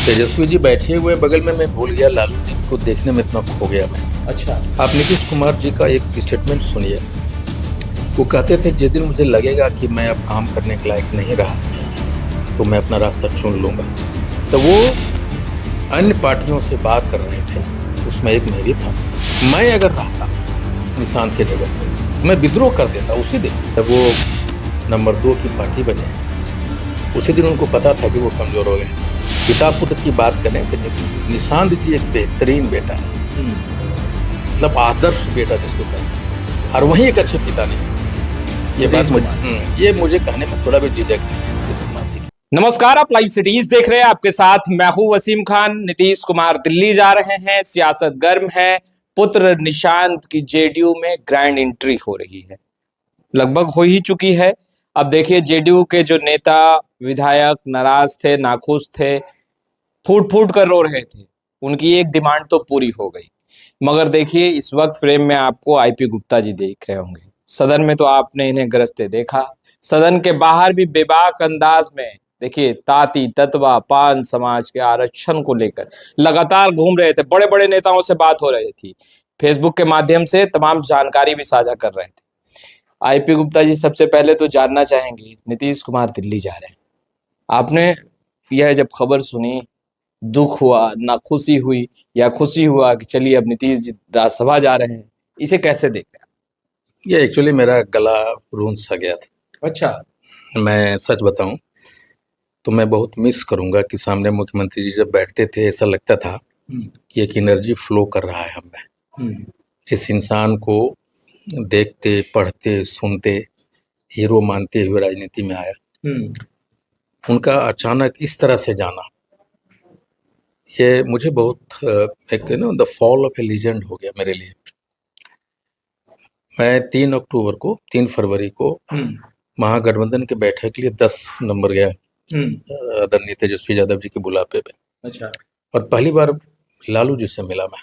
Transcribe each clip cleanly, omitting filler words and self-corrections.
तेजस्वी जी बैठे हुए बगल में, मैं भूल गया लालू जी को देखने में इतना खो गया मैं। अच्छा। आप नीतीश कुमार जी का एक स्टेटमेंट सुनिए। वो कहते थे जिस दिन मुझे लगेगा कि मैं अब काम करने के लायक नहीं रहा तो मैं अपना रास्ता चुन लूंगा। तो वो अन्य पार्टियों से बात कर रहे थे, उसमें एक मैं भी था। मैं अगर रहता निशांत के जगह पे तो मैं विद्रोह कर देता उसी दिन। जब वो नंबर 2 की पार्टी बने उसी दिन उनको पता था कि वो कमजोर हो गए। पिता पुत्र की बात करें तो निशांत जी एक बेहतरीन बेटा है, मतलब आदर्श बेटा जिसको कह सकते हैं, और वहीं एक अच्छे पिता नहीं। ये बात मुझे कहने में थोड़ा भी झिझक नहीं। नमस्कार, आप लाइव सिटीज देख रहे हैं। आपके साथ मैं हूं वसीम खान। नीतीश कुमार दिल्ली जा रहे हैं, सियासत गर्म है। पुत्र निशांत की जेडीयू में ग्रैंड एंट्री हो रही है, लगभग हो ही चुकी है। अब देखिए, जेडीयू के जो नेता विधायक नाराज थे, नाखुश थे, फूट फूट कर रो रहे थे, उनकी एक डिमांड तो पूरी हो गई। मगर देखिए, इस वक्त फ्रेम में आपको आईपी गुप्ता जी देख रहे होंगे। सदन में तो आपने इन्हें गरजते देखा, सदन के बाहर भी बेबाक अंदाज में देखिए ताती ततवा पान समाज के आरक्षण को लेकर लगातार घूम रहे थे। बड़े बड़े नेताओं से बात हो रही थी, फेसबुक के माध्यम से तमाम जानकारी भी साझा कर रहे थे। आईपी गुप्ता जी, सबसे पहले तो जानना चाहेंगे, नीतीश कुमार दिल्ली जा रहे हैं, आपने यह जब खबर सुनी, दुख हुआ, ना खुशी हुई, या खुशी हुआ कि चलिए अब नीतीश जी राज्यसभा जा रहे हैं, इसे कैसे देख रहे हैं? ये एक्चुअली मेरा गला रूंध सा गया था। अच्छा। मैं सच बताऊं तो मैं बहुत मिस करूंगा कि सामने मुख्यमंत्री जी जब बैठते थे ऐसा लगता था कि एक एनर्जी फ्लो कर रहा है हम में। जिस इंसान को देखते पढ़ते सुनते हीरो मानते हुए राजनीति में आया, उनका अचानक इस तरह से जाना, ये मुझे बहुत एक the fall of A legend हो गया मेरे लिए। मैं 3 फरवरी को महागठबंधन के बैठक के लिए 10 नंबर गया आदरणीय तेजस्वी यादव जी के बुलावे पे। अच्छा। और पहली बार लालू जी से मिला मैं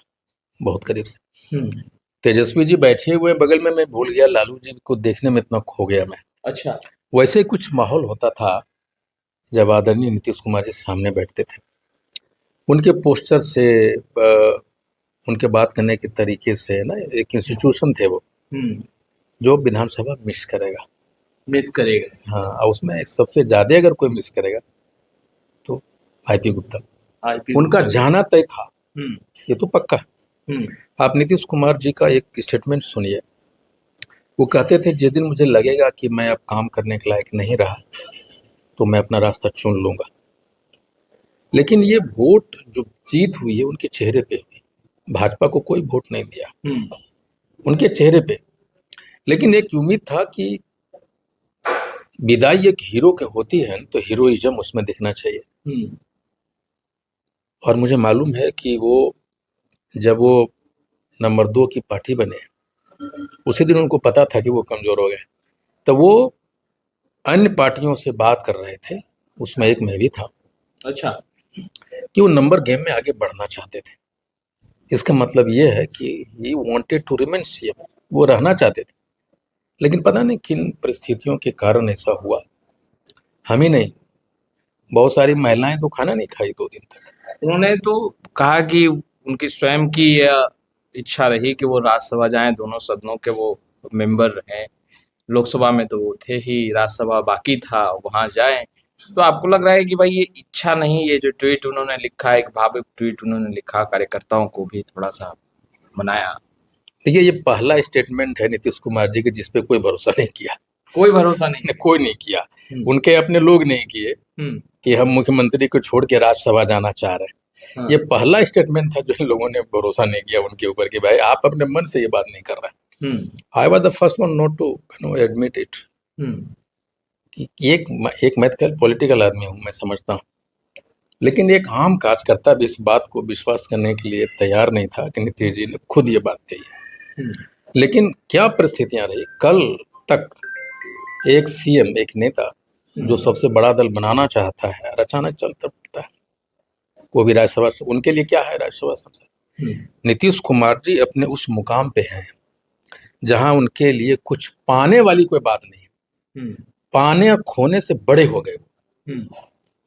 बहुत करीब से। तेजस्वी जी बैठे हुए बगल में, मैं भूल गया लालू जी को देखने में इतना खो गया मैं। अच्छा। वैसे ही कुछ माहौल होता था जब आदरणीय नीतीश कुमार जी सामने बैठते थे। उनके पोस्टर से, उनके बात करने के तरीके से ना, एक इंस्टीट्यूशन थे वो जो विधानसभा मिस करेगा। हाँ, और उसमें सबसे ज्यादा अगर कोई मिस करेगा तो आईपी गुप्ता। उनका जाना तय था, ये तो पक्का। आप नीतीश कुमार जी का एक स्टेटमेंट सुनिए। वो कहते थे जिस दिन मुझे लगेगा कि मैं अब काम करने के लायक नहीं रहा तो मैं अपना रास्ता चुन लूंगा। लेकिन ये वोट जो जीत हुई है उनके चेहरे पे हुई, भाजपा को कोई वोट नहीं दिया, उनके चेहरे पे। लेकिन एक उम्मीद था कि विदाई एक हीरो के होती है तो हीरोइज्म उसमें दिखना चाहिए। और मुझे मालूम है कि वो जब वो नंबर 2 की पार्टी बने उसी दिन उनको पता था कि वो कमजोर हो गए। तो वो अन्य पार्टियों से बात कर रहे थे, उसमें एक मैं भी था। अच्छा। कि वो नंबर गेम में आगे बढ़ना चाहते थे। इसका मतलब ये है कि he wanted to remain CM, वो रहना चाहते थे। लेकिन पता नहीं किन परिस्थितियों के कारण ऐसा हुआ। हम ही नहीं, बहुत सारी महिलाएं तो खाना नहीं खाई 2 दिन तक। उन्होंने तो कहा कि उनकी स्वयं की यह इच्छा रही कि वो राज्यसभा जाएं, दोनों सदनों के वो मेंबर रहे। लोकसभा में तो वो थे ही, राज्यसभा बाकी था, वहां जाएं। तो आपको लग रहा है कि भाई ये इच्छा नहीं, ये जो ट्वीट उन्होंने लिखा, एक भावुक ट्वीट उन्होंने लिखा, कार्यकर्ताओं को भी थोड़ा सा मनाया? देखिए, ये पहला स्टेटमेंट है नीतीश कुमार जी के जिसपे कोई भरोसा नहीं किया। कोई भरोसा नहीं, कोई नहीं किया। उनके अपने लोग नहीं किए कि हम मुख्यमंत्री को छोड़ के राज्यसभा जाना चाह रहे हैं। ये पहला स्टेटमेंट था जो इन लोगों ने भरोसा नहीं किया उनके ऊपर कि भाई आप अपने मन से ये बात नहीं कर रहे। I was the first one not to admit it. एक मैं तो पॉलिटिकल आदमी हूँ, मैं समझता हूँ, लेकिन एक आम कार्यकर्ता भी इस बात को विश्वास करने के लिए तैयार नहीं था कि नीतीश जी ने खुद ये बात कही है। लेकिन क्या परिस्थितियां रही, कल तक एक सीएम, एक नेता जो सबसे बड़ा दल बनाना चाहता है और अचानक चलता पड़ता है, वो भी राज्यसभा। उनके लिए क्या है राज्यसभा संसद? नीतीश कुमार जी अपने उस मुकाम पे हैं जहां उनके लिए कुछ पाने वाली कोई बात नहीं। पाने और खोने से बड़े हो गए।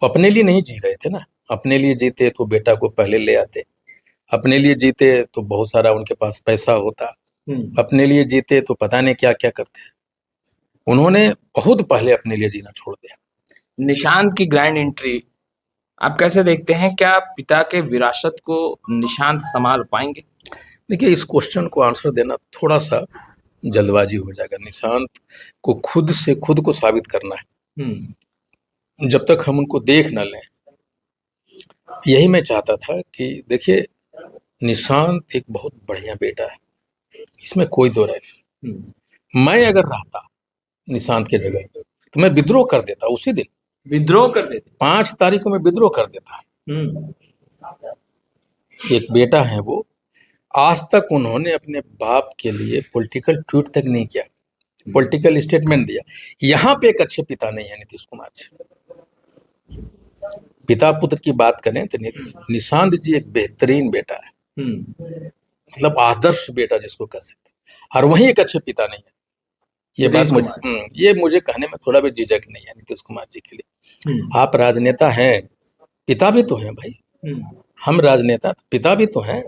अपने लिए नहीं जी रहे थे ना, अपने लिए जीते तो बेटा को पहले ले आते, अपने लिए जीते तो बहुत सारा उनके पास पैसा होता, अपने लिए जीते तो पता नहीं क्या क्या करते। उन्होंने बहुत पहले अपने लिए जीना छोड़ दिया। निशांत की ग्रैंड एंट्री आप कैसे देखते हैं? क्या पिता के विरासत को निशांत संभाल पाएंगे? देखिए, इस क्वेश्चन को आंसर देना थोड़ा सा जल्दबाजी हो जाएगा। निशांत को खुद से खुद को साबित करना है, जब तक हम उनको देख न लें। यही मैं चाहता था कि देखिए, निशांत एक बहुत बढ़िया बेटा है, इसमें कोई दो राय नहीं। मैं अगर रहता निशांत के जगह पे तो मैं विद्रोह कर देता उसी दिन। विद्रोह कर देते? 5 तारीख को मैं विद्रोह कर देता। एक बेटा है वो, आज तक उन्होंने अपने बाप के लिए पॉलिटिकल ट्वीट तक नहीं किया, पॉलिटिकल स्टेटमेंट दिया। यहाँ पे एक अच्छे पिता नहीं है नीतीश कुमार जी। पिता पुत्र की बात करें तो निशांत जी एक बेहतरीन बेटा है, मतलब आदर्श बेटा जिसको कह सकते हैं, और वही एक अच्छे पिता नहीं है। ये बात मुझे कहने में थोड़ा भी झिझक नहीं है नीतीश कुमार जी के लिए। आप राजनेता हैं, पिता भी तो हैं भाई। हम राजनेता पिता भी तो हैं।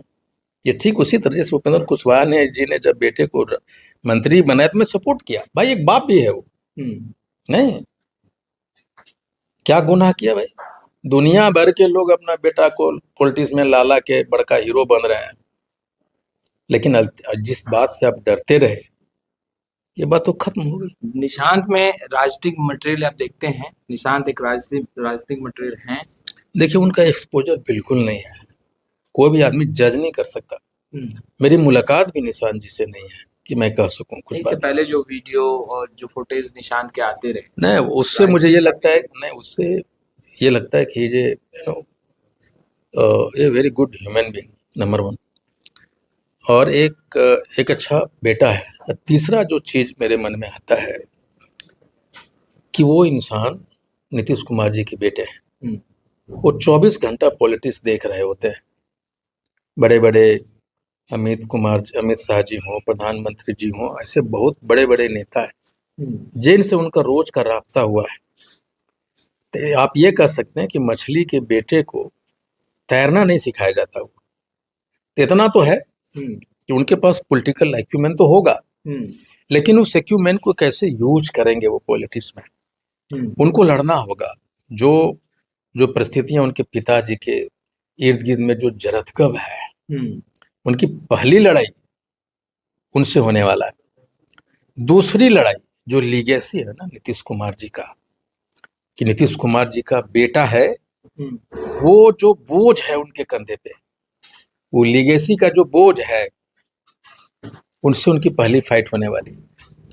ये ठीक उसी तरह से उपेंद्र कुशवाहा ने जी ने जब बेटे को मंत्री बनाया तो मैं सपोर्ट किया, भाई एक बाप भी है वो। नहीं, क्या गुनाह किया भाई? दुनिया भर के लोग अपना बेटा को पॉलिटिक्स में लाला के बड़का हीरो बन रहे हैं, लेकिन जिस बात से आप डरते रहे, ये बात तो खत्म हो गई। निशांत में राजनीतिक मटेरियल आप देखते हैं, निशांत एक राजनीतिक मटेरियल हैं? देखिए, उनका एक्सपोजर बिल्कुल नहीं है, कोई भी आदमी जज नहीं कर सकता। मेरी मुलाकात भी निशांत जी से नहीं है कि मैं कह सकूं कुछ। इससे पहले जो वीडियो और जो फुटेज निशांत के आते रहे, नहीं, उससे मुझे ये लगता है, नहीं उससे ये लगता है कि ये you know a very good human being, number 1, और एक अच्छा बेटा है। तीसरा जो चीज मेरे मन में आता है कि वो इंसान नीतीश कुमार जी के बेटे हैं, वो 24 घंटा पॉलिटिक्स देख रहे होते हैं। बड़े बड़े अमित शाह जी हों, प्रधानमंत्री जी हों, ऐसे बहुत बड़े बड़े नेता हैं जिनसे उनका रोज का राब्ता हुआ है। तो आप ये कह सकते हैं कि मछली के बेटे को तैरना नहीं सिखाया जाता। वो इतना तो है कि उनके पास पॉलिटिकल एक्यूमेंट तो होगा, लेकिन उस एक्यूमेंट को कैसे यूज करेंगे वो पॉलिटिक्स में, उनको लड़ना होगा। जो परिस्थितियां उनके पिताजी के इर्द गिर्द में जो जरतकब है, उनकी पहली लड़ाई उनसे होने वाला है। दूसरी लड़ाई जो लीगेसी है ना नीतीश कुमार जी का, कि नीतीश कुमार जी का बेटा है, वो जो बोझ है उनके कंधे पे, वो लीगेसी का जो बोझ है, उनसे उनकी पहली फाइट होने वाली।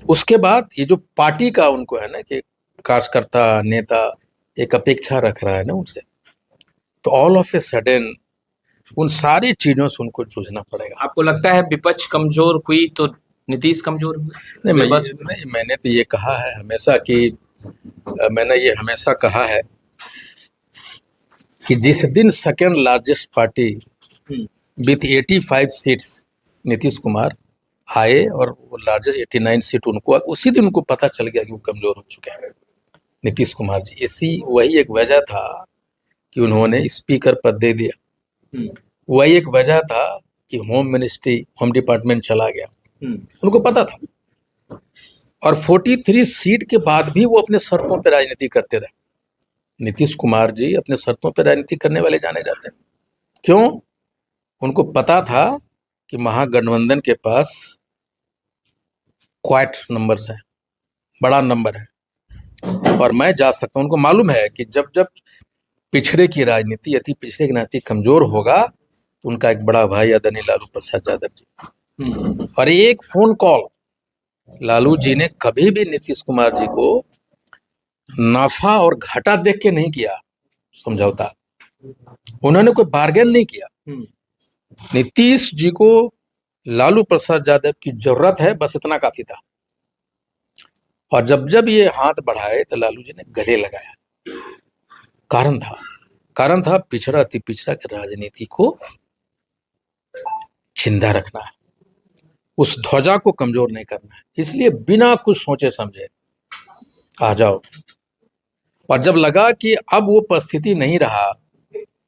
उसके बाद ये जो पार्टी का उनको है ना कि कार्यकर्ता नेता एक अपेक्षा रख रहा है ना उनसे, तो ऑल ऑफ ए सडन उन सारी चीजों से उनको जूझना पड़ेगा। आपको लगता है विपक्ष कमजोर हुई तो नीतीश कमजोर हुआ? नहीं, मैंने तो ये कहा है हमेशा कि हमेशा कहा है कि जिस दिन second largest party with 85 seats Nitish Kumar आए और वो लार्जेस्ट 89 सीट उनको, उसी दिन उनको पता चल गया कि वो कमजोर हो चुके हैं नीतीश कुमार जी। वही एक वजह था कि उन्होंने स्पीकर पद दे दिया, वही एक वजह था कि होम डिपार्टमेंट चला गया, उनको पता था। और 43 सीट के बाद भी वो अपने शर्तों पर राजनीति करते रहे। नीतीश कुमार जी अपने शर्तों पर राजनीति करने वाले जाने जाते हैं। क्यों? उनको पता था कि महागठबंधन के पास क्वाइट नंबर्स है, बड़ा नंबर है, और मैं जा सकता हूं। उनको मालूम है कि जब जब पिछड़े की राजनीति, अति पिछड़े की राजनीति कमजोर होगा तो उनका एक बड़ा भाई आदरणीय लालू प्रसाद यादव जी, और एक फोन कॉल लालू जी ने कभी भी नीतीश कुमार जी को नफा और घाटा देख के नहीं किया समझौता, उन्होंने कोई बार्गेन नहीं किया। नीतीश जी को लालू प्रसाद यादव की जरूरत है, बस इतना काफी था। और जब जब ये हाथ बढ़ाए तो लालू जी ने गले लगाया। कारण था पिछड़ा अति पिछड़ा की राजनीति को जिंदा रखना है, उस ध्वजा को कमजोर नहीं करना है। इसलिए बिना कुछ सोचे समझे आ जाओ। और जब लगा कि अब वो परिस्थिति नहीं रहा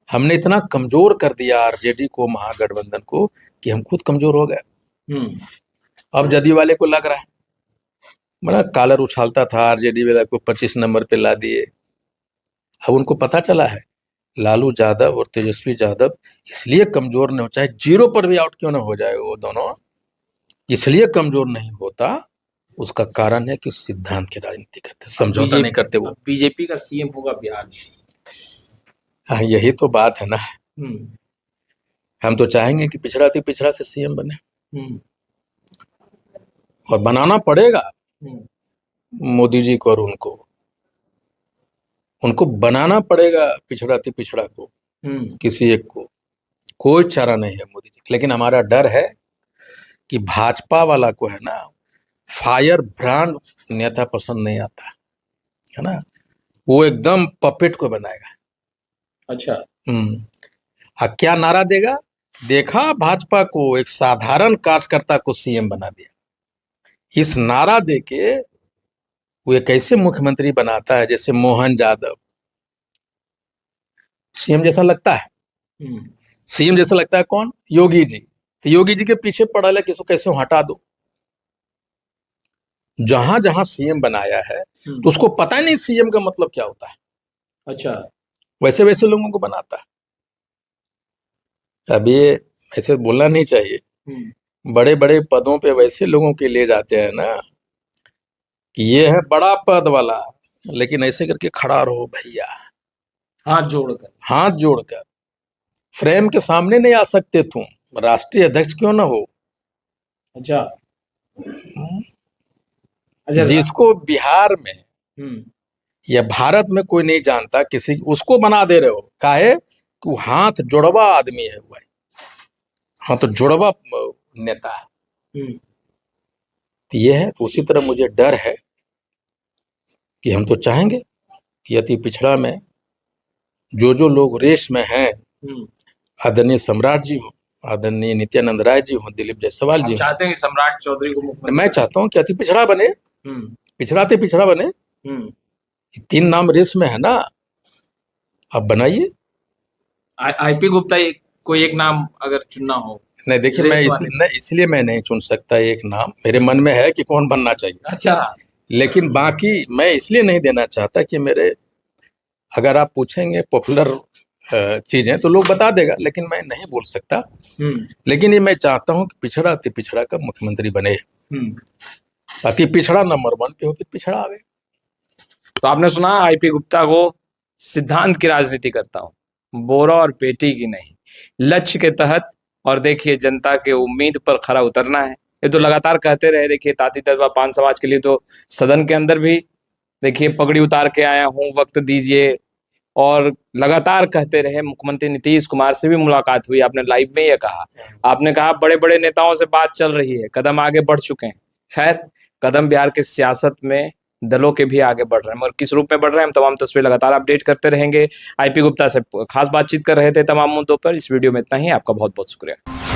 हमने इतना कमजोर कर दिया आरजेडी को, महागठबंधन को, कि हम खुद कमजोर हो गए। अब जदयू वाले को लग रहा है, मतलब कॉलर उछालता था आरजेडी वाला को 25 नंबर पे ला दिए। अब उनको पता चला है लालू यादव और तेजस्वी यादव इसलिए कमजोर नहीं हो, चाहे 0 पर भी आउट क्यों ना हो जाए, वो दोनों इसलिए कमजोर नहीं होता, उसका कारण है कि सिद्धांत की राजनीति करते, समझौता नहीं करते। वो बीजेपी का सीएम होगा बिहार में। हाँ, यही तो बात है ना। हम तो चाहेंगे कि पिछड़ा थी पिछड़ा से सीएम बने, और बनाना पड़ेगा मोदी जी को, और उनको बनाना पड़ेगा पिछड़ा थी पिछड़ा को, किसी एक को। कोई चारा नहीं है मोदी जी। लेकिन हमारा डर है कि भाजपा वाला को है ना, फायर ब्रांड नेता पसंद नहीं आता है ना, वो एकदम पपेट को बनाएगा। अच्छा। क्या नारा देगा? देखा भाजपा को एक साधारण कार्यकर्ता को सीएम बना दिया। इस नारा देके वो एक ऐसे मुख्यमंत्री बनाता है जैसे मोहन यादव, सीएम जैसा लगता है। सीएम जैसा लगता है कौन? योगी जी। तो योगी जी के पीछे पड़ा है कि इसको कैसे हटा दो। जहां जहां सीएम बनाया है तो उसको पता ही नहीं सीएम का मतलब क्या होता है। अच्छा। वैसे वैसे लोगों को बनाता है। अब ये ऐसे बोलना नहीं चाहिए, बड़े बड़े पदों पे वैसे लोगों के ले जाते हैं ना कि ये है बड़ा पद वाला, लेकिन ऐसे करके खड़ा रहो भैया, हाथ जोड़कर। फ्रेम के सामने नहीं आ सकते तुम, राष्ट्रीय अध्यक्ष क्यों ना हो। अच्छा। जिसको बिहार में या भारत में कोई नहीं जानता, किसी उसको बना दे रहे हो। काहे कि वो हाथ जोड़वा आदमी है भाई, हाथ जोड़वा नेता है। तो ये है। तो उसी तरह मुझे डर है कि हम तो चाहेंगे कि अति पिछड़ा में जो लोग रेस में हैं, आदरणीय सम्राट जी हो, आदरणीय नित्यानंद राय जी हो, दिलीप जायसवाल जी चाहते हैं कि सम्राट चौधरी को मुख्यमंत्री? मैं चाहता हूं कि अति पिछड़ा बने, पिछड़ाते पिछड़ा बने। 3 नाम रेस में है ना, आप बनाइए। आईपी गुप्ता कोई एक नाम अगर चुनना हो? नहीं, देखिए मैं इसलिए मैं नहीं चुन सकता एक नाम, मेरे मन में है कि कौन बनना चाहिए। अच्छा। लेकिन बाकी मैं इसलिए नहीं देना चाहता कि मेरे, अगर आप पूछेंगे पॉपुलर चीजें तो लोग बता देगा, लेकिन मैं नहीं बोल सकता। लेकिन ये मैं चाहता हूं कि पिछड़ा अति पिछड़ा का मुख्यमंत्री बने। अति पिछड़ा नंबर 1 पे हो, फिर पिछड़ा आवे। तो आपने सुना आईपी गुप्ता को सिद्धांत की राजनीति करता हूं, बोरा और पेटी की नहीं, लक्ष्य के तहत। और देखिए जनता के उम्मीद पर खरा उतरना है, ये तो लगातार कहते रहे। देखिए ताती तलबा पान समाज के लिए तो सदन के अंदर भी देखिए पगड़ी उतार के आया हूं, वक्त दीजिए, और लगातार कहते रहे। मुख्यमंत्री नीतीश कुमार से भी मुलाकात हुई, आपने लाइव में ये कहा। आपने कहा बड़े बड़े नेताओं से बात चल रही है, कदम आगे बढ़ चुके हैं। खैर, कदम बिहार के सियासत में दलों के भी आगे बढ़ रहे हैं, और किस रूप में बढ़ रहे हैं हम तमाम तस्वीर लगातार अपडेट करते रहेंगे। आईपी गुप्ता से खास बातचीत कर रहे थे तमाम मुद्दों पर। इस वीडियो में इतना ही, आपका बहुत बहुत शुक्रिया।